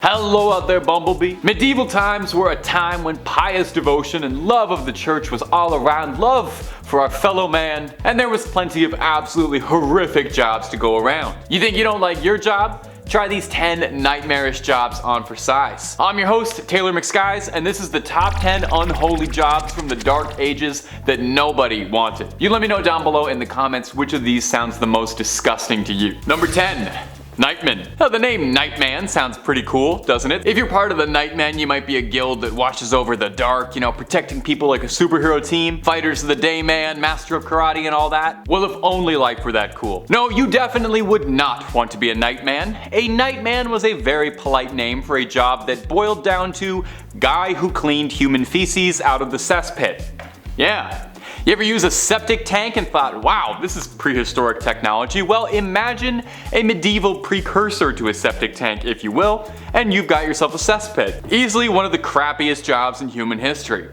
Hello out there, Bumblebee. Medieval times were a time when pious devotion and love of the church was all around, love for our fellow man, and there was plenty of absolutely horrific jobs to go around. You think you don't like your job? Try these 10 nightmarish jobs on for size. I'm your host, Taylor McSkies, and this is the top 10 unholy jobs from the dark ages that nobody wanted. You let me know down below in the comments which of these sounds the most disgusting to you. Number 10. Nightmen. Now, the name Nightman sounds pretty cool, doesn't it? If you're part of the Nightmen, you might be a guild that watches over the dark, protecting people like a superhero team, fighters of the day man, master of karate and all that. Well, if only life were that cool. No, you definitely would not want to be a Nightman. A Nightman was a very polite name for a job that boiled down to guy who cleaned human feces out of the cesspit. Yeah. You ever use a septic tank and thought, wow, this is prehistoric technology? Well, imagine a medieval precursor to a septic tank, if you will, and you've got yourself a cesspit. Easily one of the crappiest jobs in human history.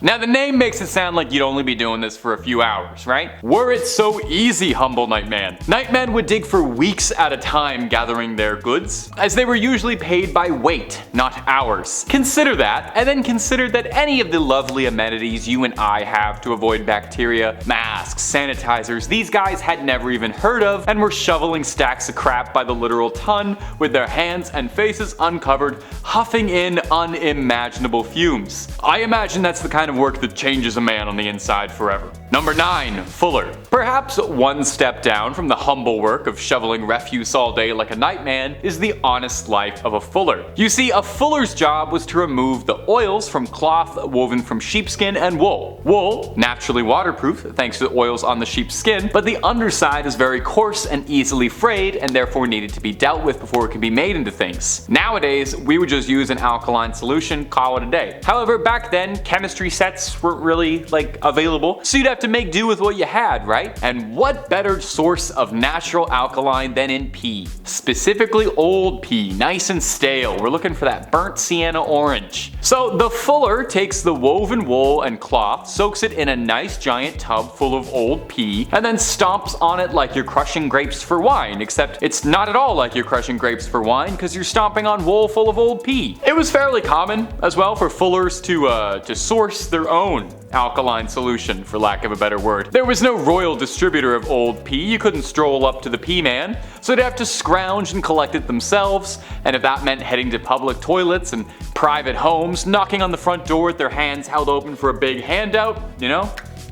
Now the name makes it sound like you'd only be doing this for a few hours, right? Were it so easy, humble Nightman. Nightmen would dig for weeks at a time gathering their goods, as they were usually paid by weight, not hours. Consider that, and then consider that any of the lovely amenities you and I have to avoid bacteria, masks, sanitizers, these guys had never even heard of and were shoveling stacks of crap by the literal ton with their hands and faces uncovered, huffing in unimaginable fumes. I imagine that's the kind of work that changes a man on the inside forever. Number 9. Fuller. Perhaps one step down from the humble work of shoveling refuse all day like a nightman is the honest life of a fuller. You see, a fuller's job was to remove the oils from cloth woven from sheepskin and wool. Wool, naturally waterproof thanks to the oils on the sheep's skin, but the underside is very coarse and easily frayed and therefore needed to be dealt with before it could be made into things. Nowadays, we would just use an alkaline solution, call it a day. However, back then, chemistry sets weren't really available, so you'd have to make do with what you had, right? And what better source of natural alkaline than in pea? Specifically old pea, nice and stale. We're looking for that burnt sienna orange. So the fuller takes the woven wool and cloth, soaks it in a nice giant tub full of old pea, and then stomps on it like you're crushing grapes for wine, except it's not at all like you're crushing grapes for wine because you're stomping on wool full of old pea. It was fairly common as well for fullers to source their own alkaline solution, for lack of a better word. There was no royal distributor of old pea. You couldn't stroll up to the pea man, so they'd have to scrounge and collect it themselves, and if that meant heading to public toilets and private homes, knocking on the front door with their hands held open for a big handout,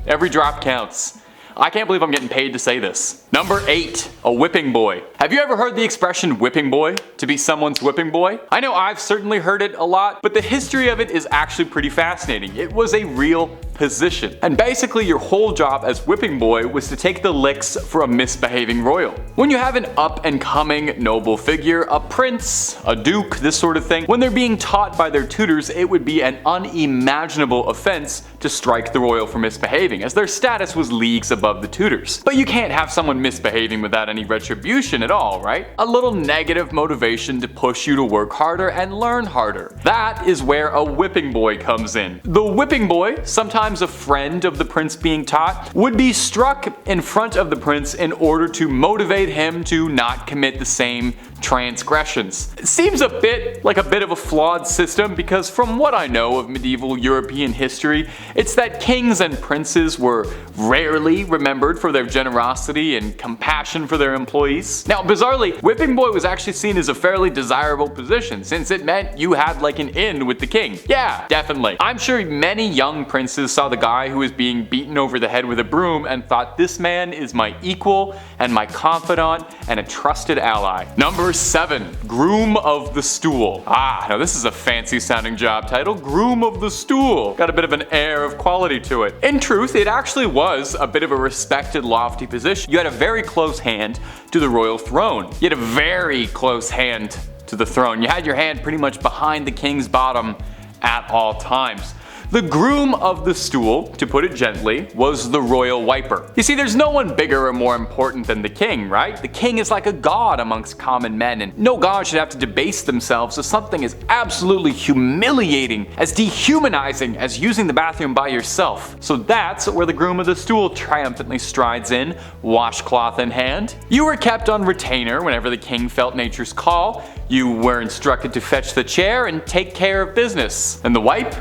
every drop counts. I can't believe I'm getting paid to say this. Number 8. A whipping boy. Have you ever heard the expression whipping boy? To be someone's whipping boy? I know I've certainly heard it a lot, but the history of it is actually pretty fascinating. It was a real position. And basically your whole job as whipping boy was to take the licks for a misbehaving royal. When you have an up and coming noble figure, a prince, a duke, this sort of thing, when they're being taught by their tutors, it would be an unimaginable offense to strike the royal for misbehaving, as their status was leagues above the tutors. But you can't have someone misbehaving without any retribution at all, right? A little negative motivation to push you to work harder and learn harder. That is where a whipping boy comes in. The whipping boy, sometimes a friend of the prince being taught, would be struck in front of the prince in order to motivate him to not commit the same transgressions. It seems a bit of a flawed system because from what I know of medieval European history, it's that kings and princes were rarely remembered for their generosity and compassion for their employees. Now, bizarrely, whipping boy was actually seen as a fairly desirable position since it meant you had an in with the king. Yeah, definitely. I'm sure many young princes saw the guy who was being beaten over the head with a broom and thought, this man is my equal and my confidant and a trusted ally. Number 7. Groom of the Stool. Now this is a fancy sounding job title. Groom of the Stool. Got a bit of an air of quality to it. In truth, it actually was a bit of a respected, lofty position. You had a very close hand to the royal throne. You had a very close hand to the throne. You had your hand pretty much behind the king's bottom at all times. The Groom of the Stool, to put it gently, was the royal wiper. You see, there's no one bigger or more important than the king, right? The king is like a god amongst common men, and no god should have to debase themselves to something as absolutely humiliating, as dehumanizing as using the bathroom by yourself. So that's where the Groom of the Stool triumphantly strides in, washcloth in hand. You were kept on retainer whenever the king felt nature's call. You were instructed to fetch the chair and take care of business. And the wipe?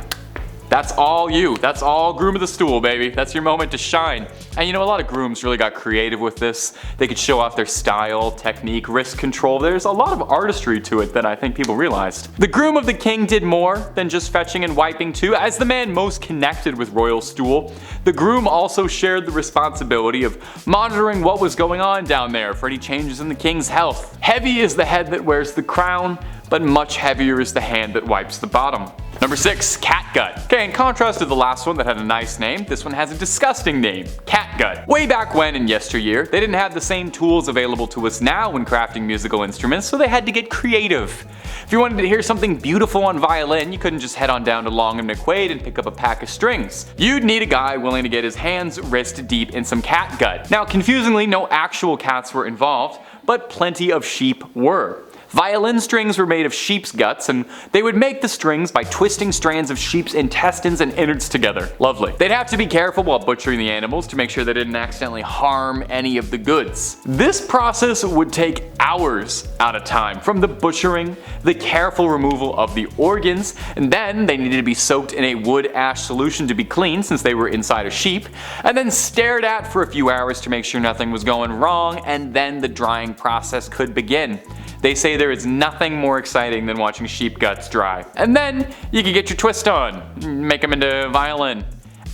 That's all you. That's all Groom of the Stool, baby. That's your moment to shine. And you know, a lot of grooms really got creative with this. They could show off their style, technique, wrist control. There's a lot of artistry to it that I think people realized. The Groom of the King did more than just fetching and wiping too. As the man most connected with royal stool, the groom also shared the responsibility of monitoring what was going on down there for any changes in the king's health. Heavy is the head that wears the crown, but much heavier is the hand that wipes the bottom. Number 6, catgut. Okay, in contrast to the last one that had a nice name, this one has a disgusting name, catgut. Way back when in yesteryear, they didn't have the same tools available to us now when crafting musical instruments, so they had to get creative. If you wanted to hear something beautiful on violin, you couldn't just head on down to Long and McQuaid and pick up a pack of strings. You'd need a guy willing to get his hands wrist deep in some catgut. Now, confusingly, no actual cats were involved, but plenty of sheep were. Violin strings were made of sheep's guts, and they would make the strings by twisting strands of sheep's intestines and innards together. Lovely. They'd have to be careful while butchering the animals to make sure they didn't accidentally harm any of the goods. This process would take hours at a time, from the butchering, the careful removal of the organs, and then they needed to be soaked in a wood ash solution to be clean since they were inside a sheep, and then stared at for a few hours to make sure nothing was going wrong, and then the drying process could begin. They say there is nothing more exciting than watching sheep guts dry. And then you can get your twist on, make them into violin.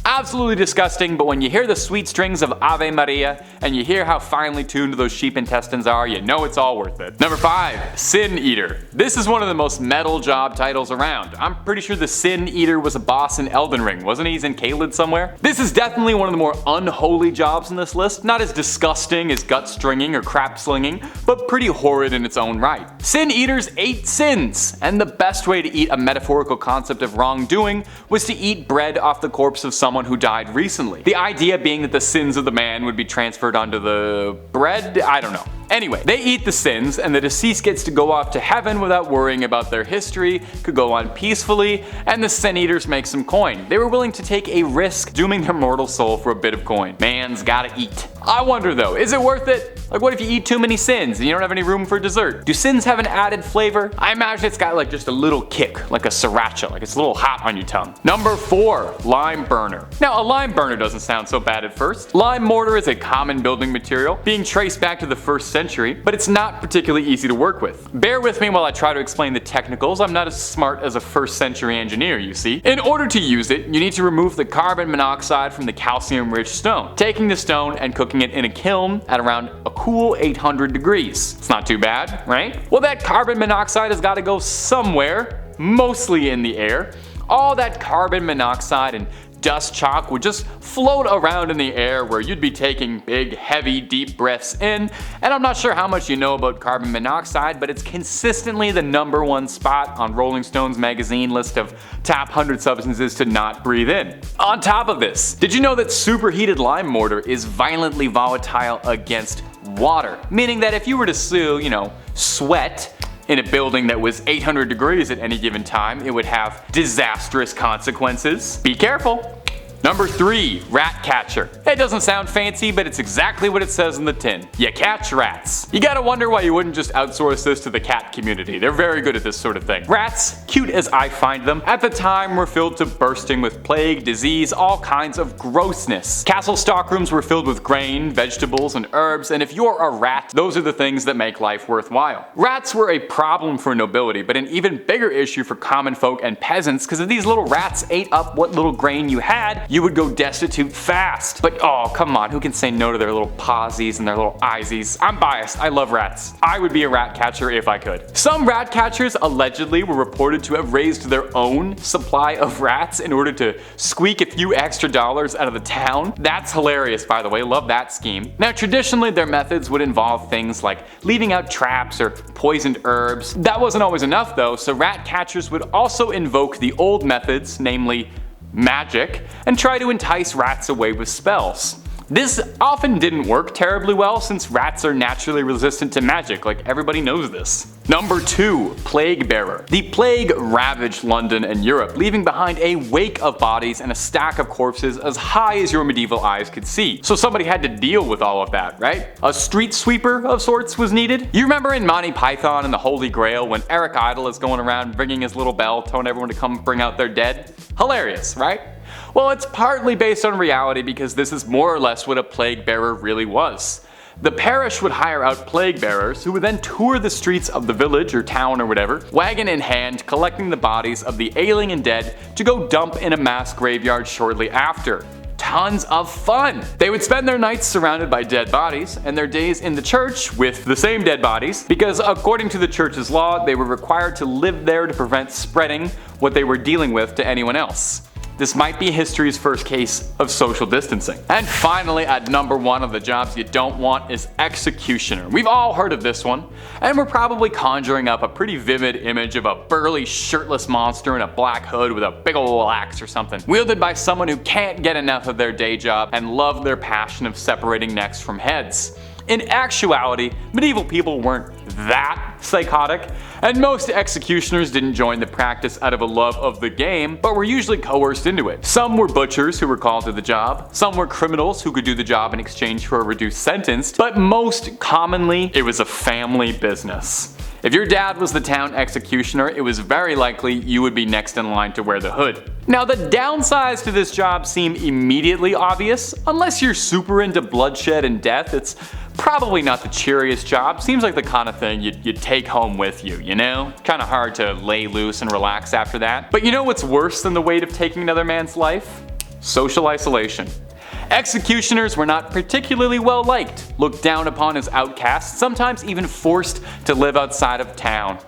Absolutely disgusting, but when you hear the sweet strings of Ave Maria and you hear how finely tuned those sheep intestines are, you know it's all worth it. Number 5, Sin Eater. This is one of the most metal job titles around. I'm pretty sure the Sin Eater was a boss in Elden Ring, wasn't he? He's in Caelid somewhere. This is definitely one of the more unholy jobs in this list. Not as disgusting as gut stringing or crap slinging, but pretty horrid in its own right. Sin Eaters ate sins, and the best way to eat a metaphorical concept of wrongdoing was to eat bread off the corpse of someone who died recently. The idea being that the sins of the man would be transferred onto the bread? I don't know. Anyway, they eat the sins, and the deceased gets to go off to heaven without worrying about their history, could go on peacefully, and the sin eaters make some coin. They were willing to take a risk dooming their mortal soul for a bit of coin. Man's gotta eat. I wonder though, is it worth it? Like, what if you eat too many sins and you don't have any room for dessert? Do sins have an added flavor? I imagine it's got like just a little kick, like a sriracha, like it's a little hot on your tongue. Number 4, lime burner. Now, a lime burner doesn't sound so bad at first. Lime mortar is a common building material, being traced back to the 1st century, but it's not particularly easy to work with. Bear with me while I try to explain the technicals. I'm not as smart as a 1st century engineer, you see. In order to use it, you need to remove the carbon monoxide from the calcium-rich stone, taking the stone and cooking it in a kiln at around a cool 800 degrees. It's not too bad, right? Well, that carbon monoxide has got to go somewhere, mostly in the air. All that carbon monoxide and dust chalk would just float around in the air where you'd be taking big, heavy, deep breaths in. And I'm not sure how much you know about carbon monoxide, but it's consistently the #1 spot on Rolling Stone's magazine list of top 100 substances to not breathe in. On top of this, did you know that superheated lime mortar is violently volatile against water? Meaning that if you were to sweat in a building that was 800 degrees at any given time, it would have disastrous consequences. Be careful. Number 3, rat catcher. It doesn't sound fancy, but it's exactly what it says in the tin. You catch rats. You gotta wonder why you wouldn't just outsource this to the cat community. They're very good at this sort of thing. Rats, cute as I find them, at the time were filled to bursting with plague, disease, all kinds of grossness. Castle stockrooms were filled with grain, vegetables, and herbs, and if you're a rat, those are the things that make life worthwhile. Rats were a problem for nobility, but an even bigger issue for common folk and peasants, because if these little rats ate up what little grain you had, you would go destitute fast. But oh, come on, who can say no to their little pawsies and their little eyesies? I'm biased, I love rats. I would be a rat catcher if I could. Some rat catchers allegedly were reported to have raised their own supply of rats in order to squeak a few extra dollars out of the town. That's hilarious, by the way, love that scheme. Now, traditionally their methods would involve things like leaving out traps or poisoned herbs. That wasn't always enough though, so rat catchers would also invoke the old methods, namely magic, and try to entice rats away with spells. This often didn't work terribly well since rats are naturally resistant to magic, like everybody knows this. Number 2. Plague Bearer. The plague ravaged London and Europe, leaving behind a wake of bodies and a stack of corpses as high as your medieval eyes could see. So somebody had to deal with all of that, right? A street sweeper of sorts was needed. You remember in Monty Python and the Holy Grail when Eric Idle is going around ringing his little bell telling everyone to come bring out their dead? Hilarious, right? Well, it's partly based on reality because this is more or less what a plague bearer really was. The parish would hire out plague bearers who would then tour the streets of the village or town or whatever, wagon in hand, collecting the bodies of the ailing and dead to go dump in a mass graveyard shortly after. Tons of fun! They would spend their nights surrounded by dead bodies and their days in the church with the same dead bodies because according to the church's law they were required to live there to prevent spreading what they were dealing with to anyone else. This might be history's first case of social distancing. And finally, at number 1 of the jobs you don't want is executioner. We've all heard of this one, and we're probably conjuring up a pretty vivid image of a burly shirtless monster in a black hood with a big ol' axe or something, wielded by someone who can't get enough of their day job and love their passion of separating necks from heads. In actuality, medieval people weren't that psychotic, and most executioners didn't join the practice out of a love of the game, but were usually coerced into it. Some were butchers who were called to the job, some were criminals who could do the job in exchange for a reduced sentence, but most commonly, it was a family business. If your dad was the town executioner, it was very likely you would be next in line to wear the hood. Now the downsides to this job seem immediately obvious. Unless you're super into bloodshed and death, it's probably not the cheeriest job. Seems like the kind of thing you'd take home with you, you know? Kinda hard to lay loose and relax after that. But you know what's worse than the weight of taking another man's life? Social isolation. Executioners were not particularly well liked, looked down upon as outcasts, sometimes even forced to live outside of town.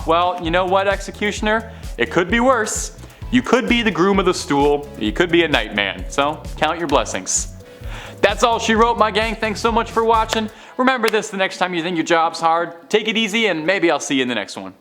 Well, you know what, executioner? It could be worse. You could be the Groom of the Stool, you could be a Nioghtman, so count your blessings. That's all she wrote, my gang. Thanks so much for watching. Remember this the next time you think your job's hard. Take it easy and maybe I'll see you in the next one.